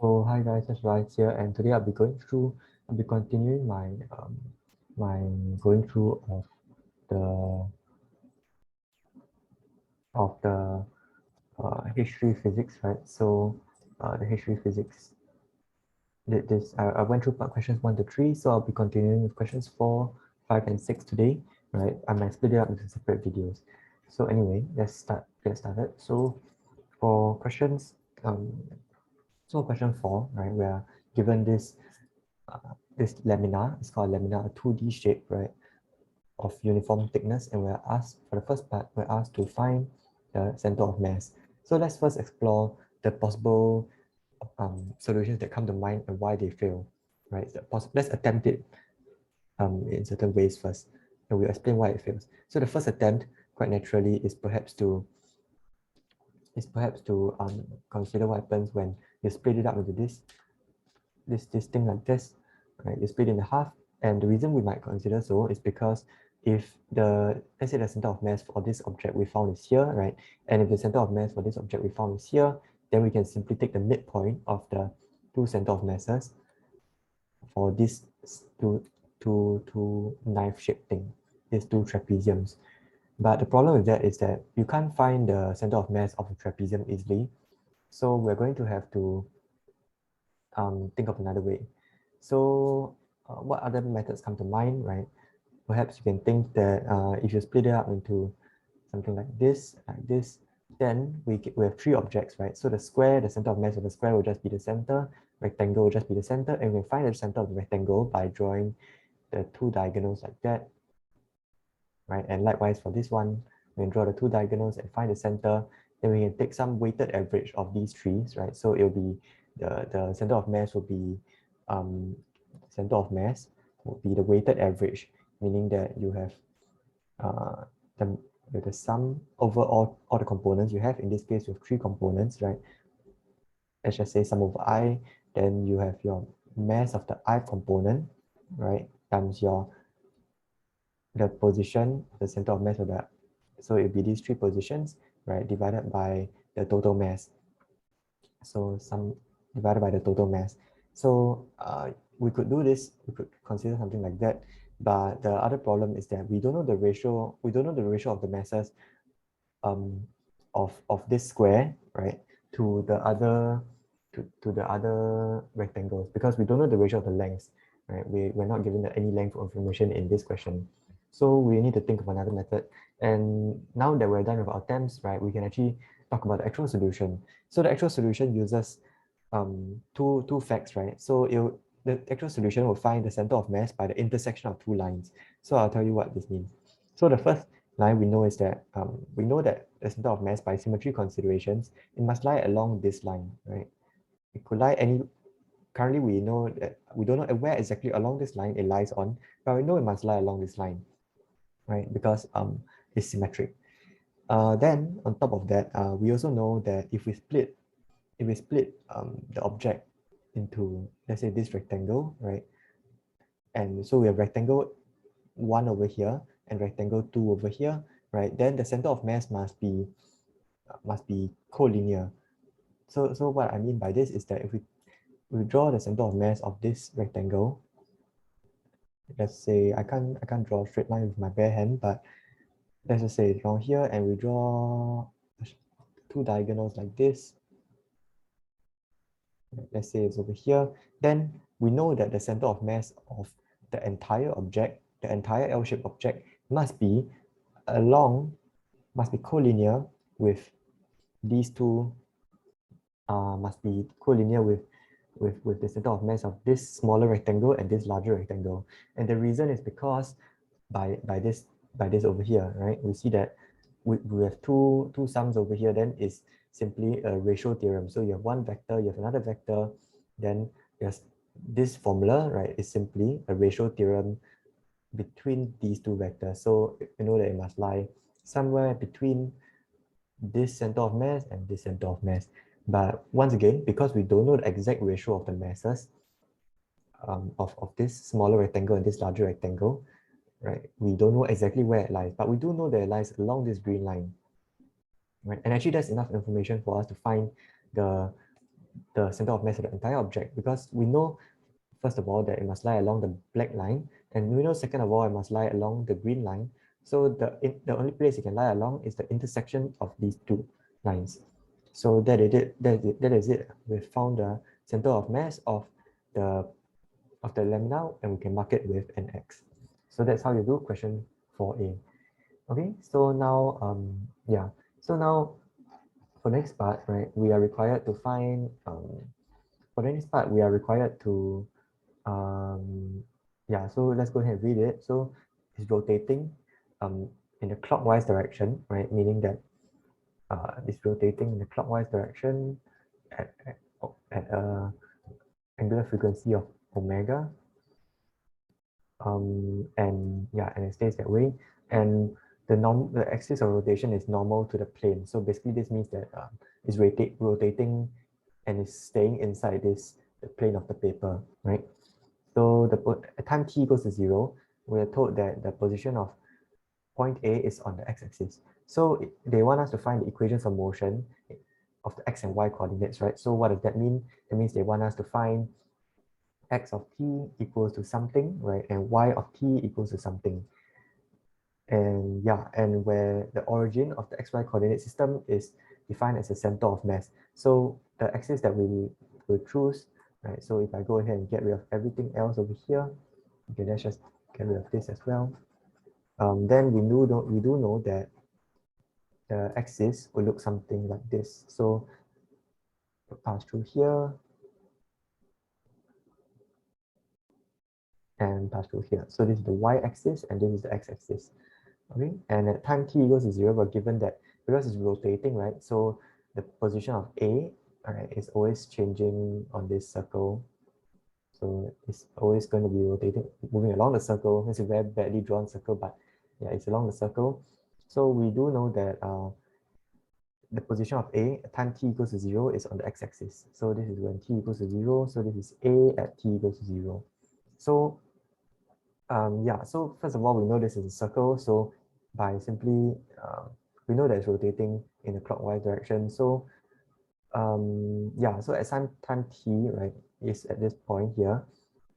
So hi guys, it's Rice here, and today I'll be continuing my going through the of the history physics, right? So the history physics did this. I went through questions 1 to 3, so I'll be continuing with questions 4, 5, and 6 today, right? I might split it up into separate videos. So anyway, get started. So for questions so question 4, right? We are given this lamina. It's called lamina, a 2D shape, right, of uniform thickness, and we're asked for the first part, we're asked to find the center of mass. So let's first explore the possible solutions that come to mind and why they fail, right? Let's attempt it in certain ways first, and we'll explain why it fails. So the first attempt, quite naturally, is perhaps to consider what happens when you split it up into this thing like this, right? You split it in half, and the reason we might consider so is because if let's say the center of mass for this object we found is here, right? And if the center of mass for this object we found is here, then we can simply take the midpoint of the two center of masses for this two knife-shaped thing, these two trapeziums. But the problem with that is that you can't find the center of mass of a trapezium easily. So we're going to have to think of another way. So what other methods come to mind, right? Perhaps you can think that if you split it up into something like this, then we have 3 objects, right? So the center of mass of the square will just be the center, rectangle will just be the center, and we can find the center of the rectangle by drawing the 2 diagonals like that, right? And likewise for this one, we can draw the 2 diagonals and find the center. Then we can take some weighted average of these 3s, right? So it'll be the center of mass will be center of mass will be the weighted average, meaning that you have uh, the sum over all the components you have. In this case, you have 3 components, right? Let's just say sum over I, then you have your mass of the I component, right, times the position, the center of mass of the, so it'll be these 3 positions, right, divided by the total mass. So sum divided by the total mass. So we could do this, we could consider something like that. But the other problem is that we don't know the ratio of the masses of this square, right, to the other rectangles, because we don't know the ratio of the lengths, right? We're not given any length information in this question. So we need to think of another method. And now that we're done with our attempts, right, we can actually talk about the actual solution. So the actual solution uses two facts, right? So the actual solution will find the center of mass by the intersection of 2 lines. So I'll tell you what this means. So the first line we know is that we know that the center of mass by symmetry considerations, it must lie along this line, right? It could lie currently we know that we don't know where exactly along this line it lies on, but we know it must lie along this line, right? Because it's symmetric. Then on top of that, we also know that if we split the object into, let's say, this rectangle, right? And so we have rectangle 1 over here and rectangle 2 over here, right? Then the center of mass must be collinear. So what I mean by this is that if we draw the center of mass of this rectangle, let's say I can't draw a straight line with my bare hand, but let's just say down here, and we draw 2 diagonals like this. Let's say it's over here. Then we know that the center of mass of the entire object, the entire L-shaped object, must be collinear with these two, must be collinear with the center of mass of this smaller rectangle and this larger rectangle. And the reason is because by this over here, right? We see that we have two sums over here, then it's simply a ratio theorem. So you have one vector, you have another vector, then there's this formula, right, is simply a ratio theorem between these two vectors. So you know that it must lie somewhere between this center of mass and this center of mass. But once again, because we don't know the exact ratio of the masses of this smaller rectangle and this larger rectangle, right? We don't know exactly where it lies, but we do know that it lies along this green line, right? And actually, that's enough information for us to find the the center of mass of the entire object, because we know, first of all, that it must lie along the black line, and we know, second of all, it must lie along the green line. So the only place it can lie along is the intersection of these two lines. So that is it. We've found the center of mass of the lamina, and we can mark it with an X. So that's how you do question 4a. Okay, so now yeah, so now for next part, right, we are required to find for the next part we are required to yeah, so let's go ahead and read it. So it's rotating in the clockwise direction, right, meaning that it's rotating in the clockwise direction at a angular frequency of omega, and yeah, and it stays that way. And the axis of rotation is normal to the plane. So basically, this means that it's rotating and is staying inside the plane of the paper, right? So at time t equals to 0, we are told that the position of point A is on the x-axis. So they want us to find the equations of motion of the x and y coordinates, right? So what does that mean? It means they want us to find x of t equals to something, right? And y of t equals to something. And yeah, and where the origin of the xy coordinate system is defined as a center of mass. So the axis that we will choose, right? So if I go ahead and get rid of everything else over here, okay, let's just get rid of this as well. Then we do know that the axis will look something like this. So pass through here and pass through here. So this is the y-axis and this is the x-axis. Okay, and at time t equals to 0, we're given that because it's rotating, right? So the position of A, right, is always changing on this circle. So it's always going to be rotating, moving along the circle. It's a very badly drawn circle, but yeah, it's along the circle. So we do know that the position of A at time t equals to 0 is on the x-axis. So this is when t equals to 0. So this is A at t equals to 0. So yeah, so first of all, we know this is a circle. So by simply, we know that it's rotating in a clockwise direction. So yeah, so at some time t, right, is at this point here.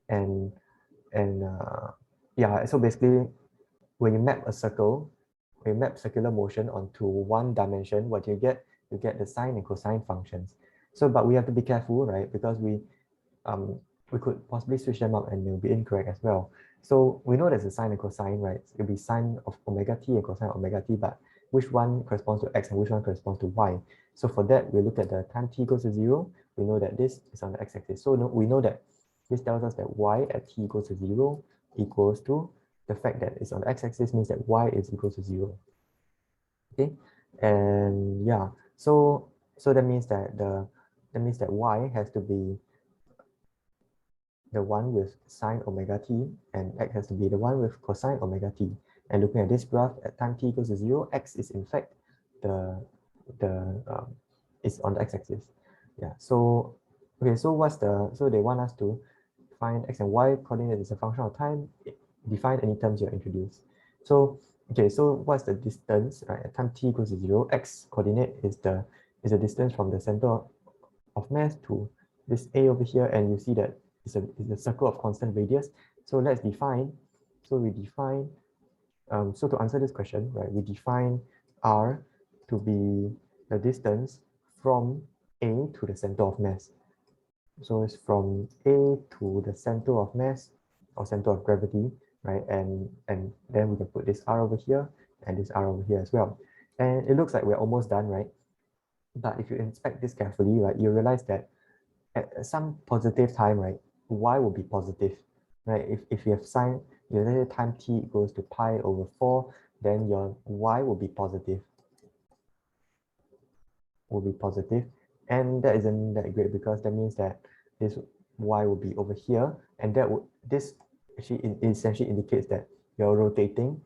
And yeah, so basically, when you map a circle, when you map circular motion onto one dimension, what you get? You get the sine and cosine functions. So, but we have to be careful, right? Because we could possibly switch them up and they'll be incorrect as well. So we know there's a sine and cosine, right? It'll be sine of omega t and cosine of omega t, but which one corresponds to x and which one corresponds to y? So for that, we look at the time t equals to 0. We know that this is on the x-axis. So we know that this tells us that y at t equals to 0 equals to the fact that it's on the x-axis means that y is equal to 0. Okay, and yeah, so that means that y has to be the one with sine omega t, and x has to be the one with cosine omega t. And looking at this graph at time t equals to 0, x is in fact is on the x-axis. Yeah. So okay. So so they want us to find x and y coordinate as a function of time. Define any terms you introduce. So okay. So what's the distance? Right. At time t equals to 0, x coordinate is the distance from the center of mass to this A over here, and you see that it's a circle of constant radius. So let's define. So we define. So to answer this question, right, we define R to be the distance from A to the center of mass. So it's from A to the center of mass or center of gravity, right? And then we can put this R over here and this R over here as well. And it looks like we're almost done, right? But if you inspect this carefully, right, you realize that at some positive time, right, y will be positive, right? If you have sine, your time t equals to pi over 4, then your y will be positive. And that isn't that great because that means that this y will be over here, and this actually essentially indicates that you're rotating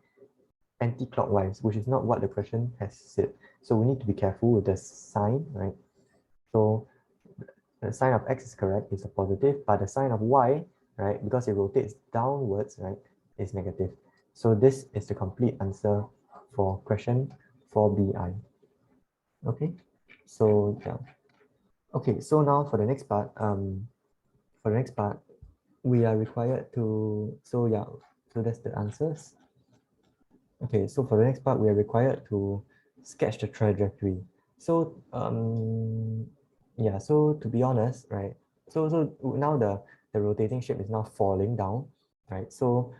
anti-clockwise, which is not what the question has said. So we need to be careful with the sign, right? So the sign of x is correct, it's a positive, but the sign of y, right, because it rotates downwards, right, is negative. So this is the complete answer for question 4bi. Okay, so yeah. Okay, so now for the next part, we are required to, so yeah, so that's the answers. Okay, so for the next part, we are required to sketch the trajectory. So yeah, so to be honest, right? So now the rotating shape is now falling down, right? So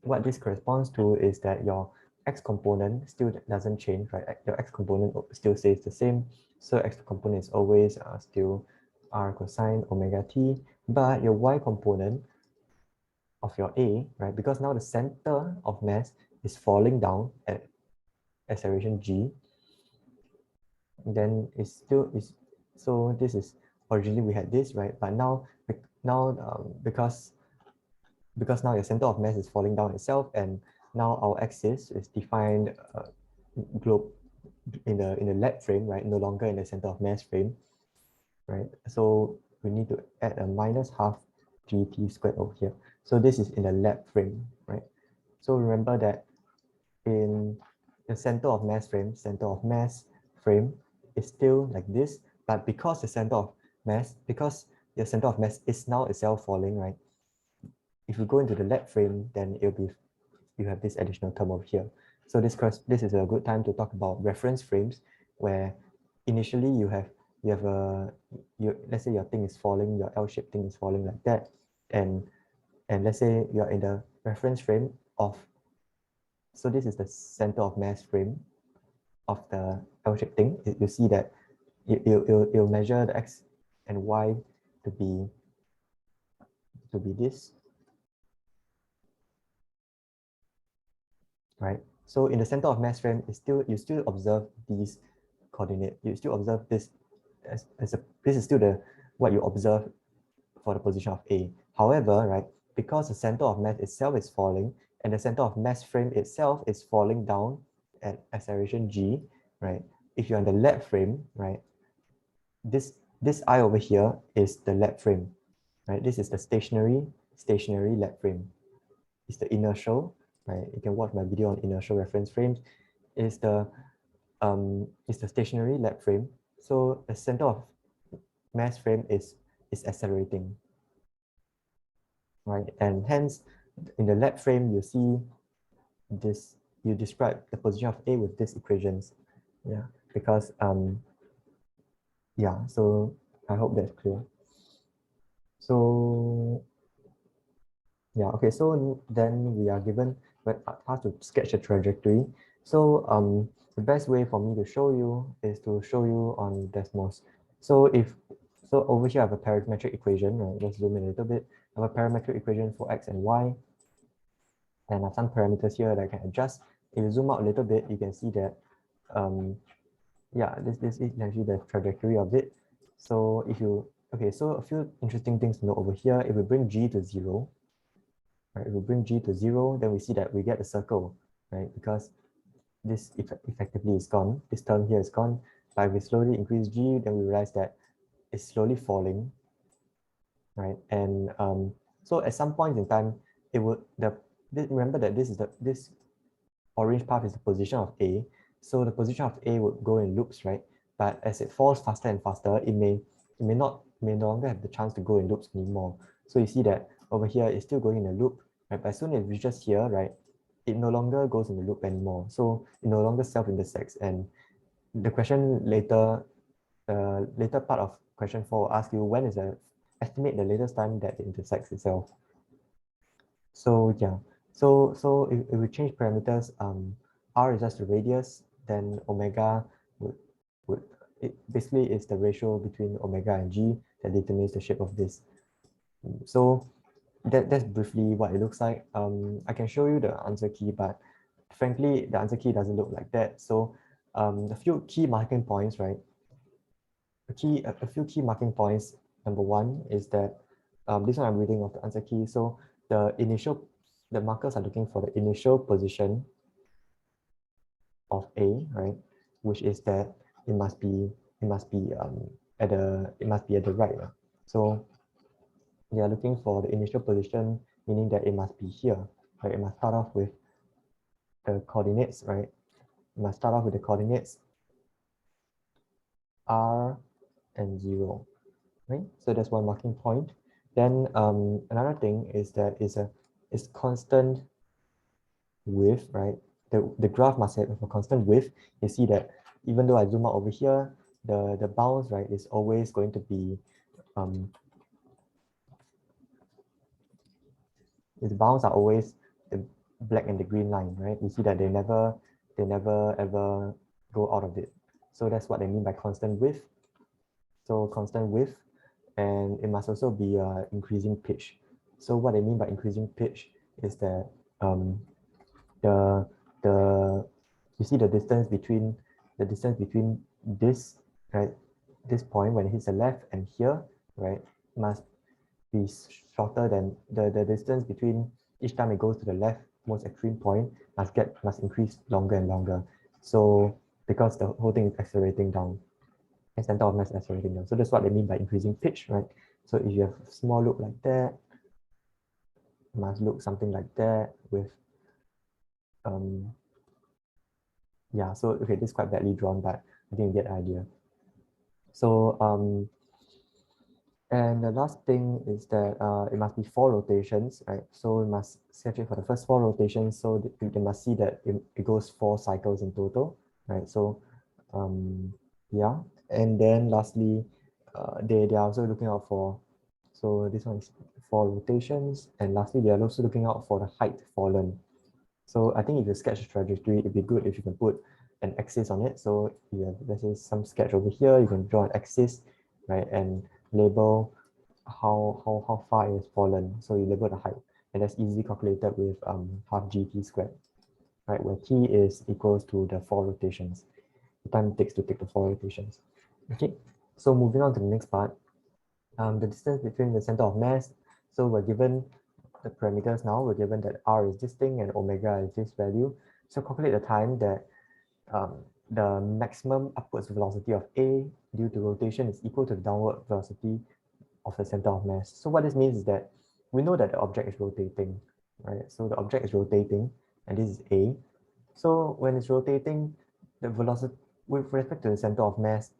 what this corresponds to is that your x component still doesn't change, right? Your x component still stays the same. So x component is always still r cosine omega t, but your y component of your A, right? Because now the center of mass is falling down at acceleration g, then it's still is, so this is originally we had this, right? But now because now your center of mass is falling down itself, and now our axis is defined globe in the lab frame, right? No longer in the center of mass frame, right? So we need to add a minus half gt squared over here. So this is in the lab frame, right? So remember that in the center of mass frame is still like this, but because the center of mass, because the center of mass is now itself falling, right? If you go into the lab frame, then it'll be, you have this additional term over here. So this is a good time to talk about reference frames, where initially you have let's say your thing is falling, your L-shaped thing is falling like that, and let's say you're in the reference frame of, so this is the center of mass frame of the L-shaped thing. You see that it'll measure the x and y to be this, right? So in the center of mass frame, is still, you still observe these coordinate. You still observe this as a, this is still the what you observe for the position of A. However, right, because the center of mass itself is falling, and the center of mass frame itself is falling down at acceleration g, right? If you're in the lab frame, right, this I over here is the lab frame, right? This is the stationary lab frame. It's the inertial, right? You can watch my video on inertial reference frames. Is the stationary lab frame. So the center of mass frame is accelerating, right? And hence, in the lab frame, you see this. You describe the position of A with these equations, yeah. Because yeah. So I hope that's clear. So yeah, okay, so then we are given how to sketch a trajectory. So the best way for me to show you is to show you on Desmos. So over here I have a parametric equation, right? Let's zoom in a little bit. I have a parametric equation for x and y, and I have some parameters here that I can adjust. If you zoom out a little bit, you can see that yeah, this is actually the trajectory of it. So if you, okay, so a few interesting things to know over here. If we bring g to 0, right? If we bring g to 0, then we see that we get a circle, right? Because this effectively is gone. This term here is gone. But if we slowly increase g, then we realize that it's slowly falling, right? And so at some point in time, it would remember that this orange path is the position of A. So the position of A would go in loops, right? But as it falls faster and faster, it may no longer have the chance to go in loops anymore. So you see that over here it's still going in a loop, right? But as soon as it reaches here, right, it no longer goes in the loop anymore. So it no longer self-intersects. And the question later, later part of question 4 will ask you when is the estimate the latest time that it intersects itself. So yeah, so if we change parameters, r is just the radius, then omega would it basically is the ratio between omega and g that determines the shape of this. So that's briefly what it looks like. I can show you the answer key, but frankly, the answer key doesn't look like that. So a few key marking points, right? A few key marking points. Number one is that this one I'm reading of the answer key. So the markers are looking for the initial position of A, right? Which is that it must be at the right. So they are looking for the initial position, meaning that it must be here, right? It must start off with the coordinates, right? It must start off with the coordinates r and 0. right? So that's one marking point. Then another thing is that is constant width, right? The graph must have a constant width. You see that even though I zoom out over here, the bounds, right, is always going to be the bounds are always the black and the green line, right? You see that they never ever go out of it. So that's what they mean by constant width. So constant width, and it must also be increasing pitch. So what I mean by increasing pitch is that the the you see the distance between this, right, this point when it hits the left and here, right, must be shorter than the distance between each time it goes to the left most extreme point must increase longer and longer. So because the whole thing is accelerating down, and center of mass accelerating down. So that's what they mean by increasing pitch, right? So if you have a small loop like that, it must look something like that with yeah, so okay, this is quite badly drawn, but I think you get the idea. So and the last thing is that it must be 4 rotations, right? So we must sketch it for the first 4 rotations, so they must see that it goes 4 cycles in total, right? So yeah, and then lastly, they are also looking out for, so this one is 4 rotations, and lastly, they are also looking out for the height fallen. So I think if you sketch a trajectory, it'd be good if you can put an axis on it. So you have, let's say, some sketch over here, you can draw an axis, right, and label how far it has fallen. So you label the height, and that's easily calculated with half gt squared, right, where t is equals to the 4 rotations, the time it takes to take the 4 rotations. Okay, so moving on to the next part, the distance between the center of mass. So we're given the parameters now. We're given that r is this thing and omega is this value. So calculate the time that the maximum upwards velocity of A due to rotation is equal to the downward velocity of the center of mass. So what this means is that we know that the object is rotating, right? So the object is rotating, and this is A. So when it's rotating, the velocity with respect to the center of mass,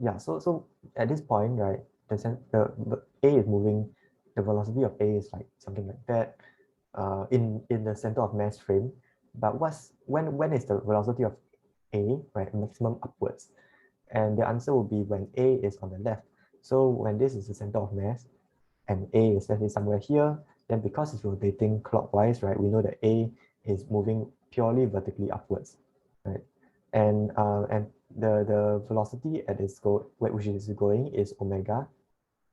yeah, so at this point, right, the A is moving, the velocity of A is like something like that in the center of mass frame. But when is the velocity of A, right, maximum upwards? And the answer will be when A is on the left. So when this is the center of mass and A is, let's say, somewhere here, then because it's rotating clockwise, right, we know that A is moving purely vertically upwards, right? And the velocity at its which is going is omega.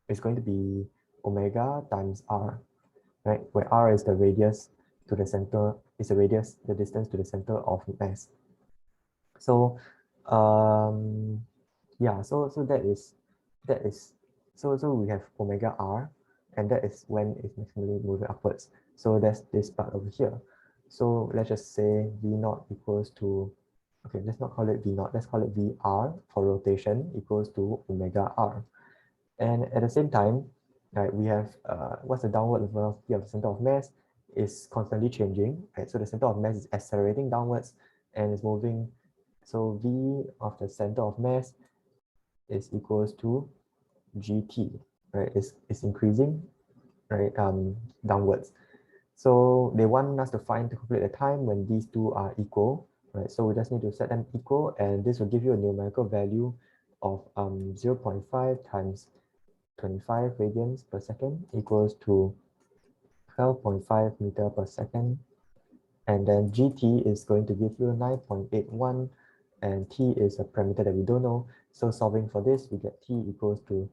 It's going to be omega times r, right? Where r is the radius to the center, is the radius, the distance to the center of mass. So yeah, so so we have omega r, and that is when it's maximally moving upwards. So that's this part over here. So let's just say v naught equals to, okay, let's not call it v naught, let's call it vr for rotation equals to omega r. And at the same time, right, we have what's the downward velocity of the center of mass is constantly changing, right? So the center of mass is accelerating downwards and is moving. So v of the center of mass is equals to gt, right? It's increasing, right, downwards. So they want us to calculate the time when these two are equal, right? So we just need to set them equal, and this will give you a numerical value of 0.5 times 25 radians per second equals to 12.5 meter per second. And then gt is going to give you 9.81, and t is a parameter that we don't know. So solving for this, we get t equals to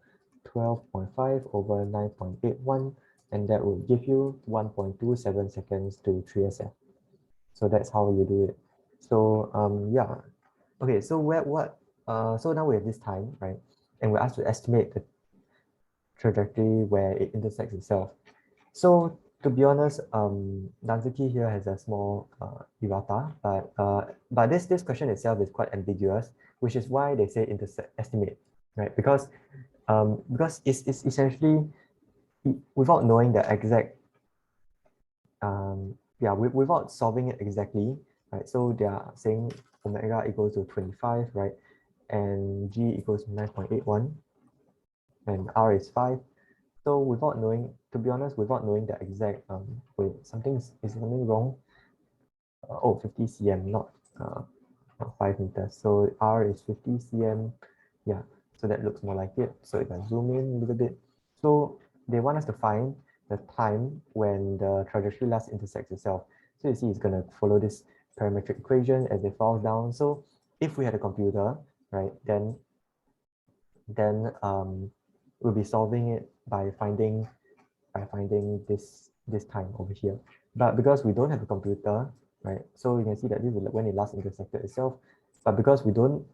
12.5 over 9.81, and that will give you 1.27 seconds to 3SF. So that's how you do it. So yeah, okay. So so now we have this time, right? And we're asked to estimate the trajectory where it intersects itself. So to be honest, Danzuki here has a small errata, but this question itself is quite ambiguous, which is why they say estimate, right? Because it's essentially without knowing the exact yeah, without solving it exactly, right? So they are saying omega equals to 25, right? and G equals 9.81, and R is 5. So without knowing, to be honest, without knowing the exact, wait, is something wrong? 50 cm, not 5 meters. So R is 50 cm. Yeah, so that looks more like it. So if I zoom in a little bit, so they want us to find the time when the trajectory last intersects itself. So you see it's going to follow this parametric equation as it falls down. So if we had a computer, right, then we'll be solving it by finding this time over here. But because we don't have a computer, right? So you can see that this is when it last intersected itself. But because we don't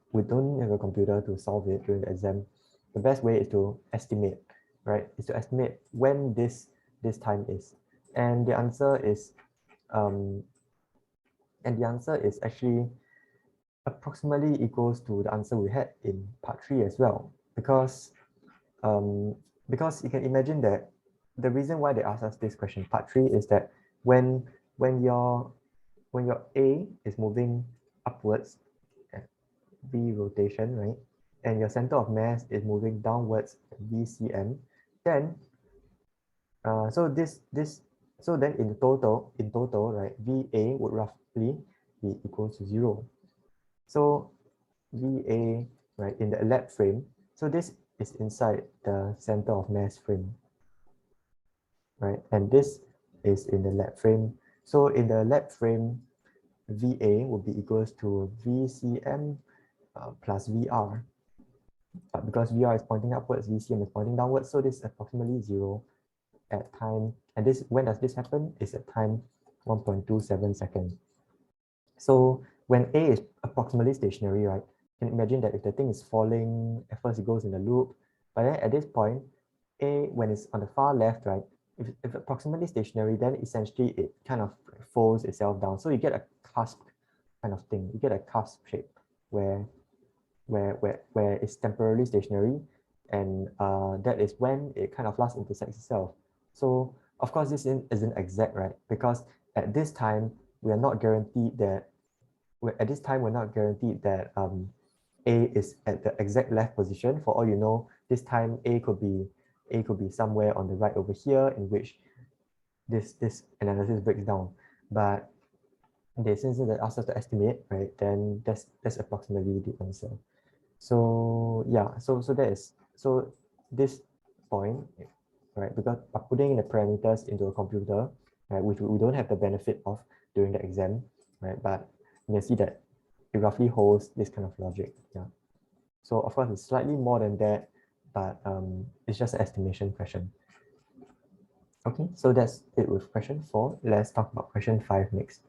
have a computer to solve it during the exam, the best way is to estimate, right? Is to estimate when this time is. And the answer is actually approximately equals to the answer we had in part 3 as well, because you can imagine that the reason why they asked us this question, part 3, is that when your A is moving upwards at V rotation, right, and your center of mass is moving downwards at V cm, then so then in total, right, VA would roughly be equal to 0. So VA, right, in the lab frame, so this is inside the center of mass frame, right? And this is in the lab frame. So in the lab frame, VA will be equals to VCM plus VR. But because VR is pointing upwards, VCM is pointing downwards, so this is approximately 0 at time. And this, when does this happen? It's at time 1.27 seconds. So when A is approximately stationary, right, you can imagine that if the thing is falling, at first it goes in a loop, but then at this point, A, when it's on the far left, right, if approximately stationary, then essentially it kind of folds itself down. So you get a cusp kind of thing. You get a cusp shape where it's temporarily stationary, and that is when it kind of last intersects itself. So of course this isn't exact, right? Because at this time we are not guaranteed that A is at the exact left position. For all you know, this time A could be somewhere on the right over here, in which this analysis breaks down. But since they asked us to estimate, right, then that's approximately the answer. So yeah, so this point, right, because by putting in the parameters into a computer, right, which we don't have the benefit of during the exam, right, but you can see that it roughly holds this kind of logic. Yeah. So of course it's slightly more than that, but it's just an estimation question. Okay, so that's it with question 4. Let's talk about question 5 next.